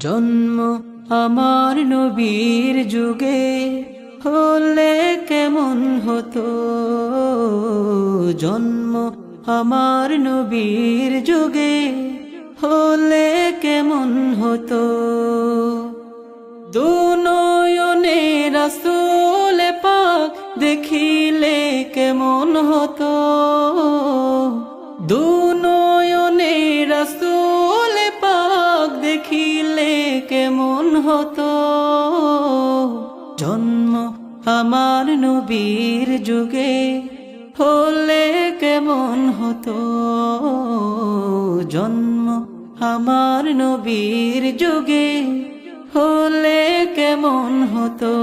জন্ম আমার নবীর যুগে হলে কেমন হতো, জন্ম আমার নবীর যুগে হলে কেমন হতো। দুনয়নে রাসূল পাক দেখিলে কেমন হতো, দুনয়নে রাসূল পাক দেখিলে কেমন হতো। জন্ম আমার নবীর যুগে হলে কেমন হতো, জন্ম আমার নবীর যুগে হলে কেমন হতো।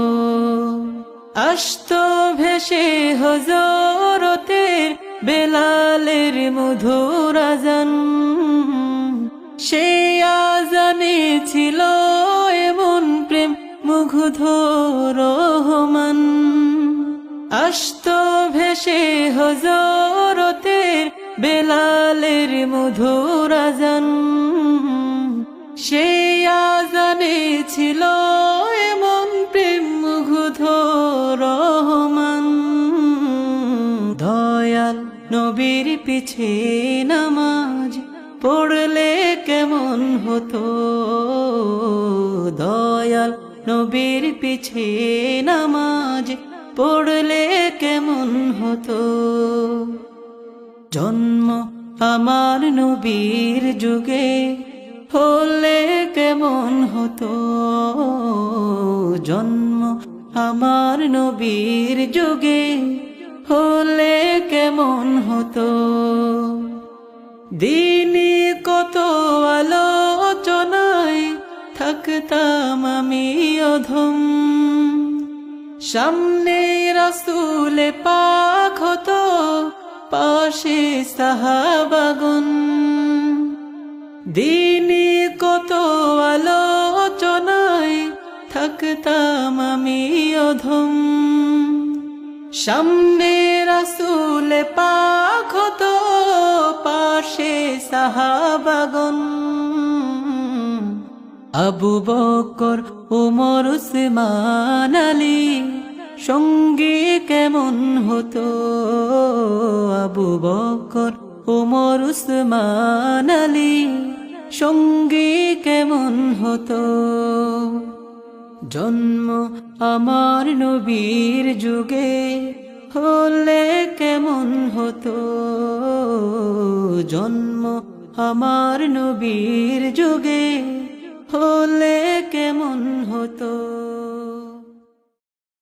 আসতো ভেসে হযরতের বেলালের মধুর আযান, সেই আযানে ছিল এমন প্রেম মুগ্ধ রহমান। আসতো ভেসে হযরতের বেলালের মধুর আযান, সেই আযানে ছিল এমন প্রেম মুগ্ধ রহমান। দয়াল নবীর পিছে নামাজ পড়লে কেমন হতো, দয়াল নবীর পিছে নামাজ পড়লে কেমন হতো। জন্ম আমার নবীর যুগে হলে কেমন হতো, জন্ম আমার নবীর যুগে হলে কেমন হতো। দিনে কত আলোচনায় থাকতাম আমি অধম, সামনে রাসূল পাক হতো পাশে সাহাবাগণ। দিনে কত আলোচনায় থাকতাম আমি অধম, সামনে রাসূল পাক হতো পাশে সাহাবাগণ। আবু বকর ওমর উসমান আলী সঙ্গী কেমন হতো, আবু বকর ওমর উসমান আলী সঙ্গী কেমন হতো। জন্ম আমার নবীর যুগে হলে কেমন হতো, জন্ম আমার নবীর যুগে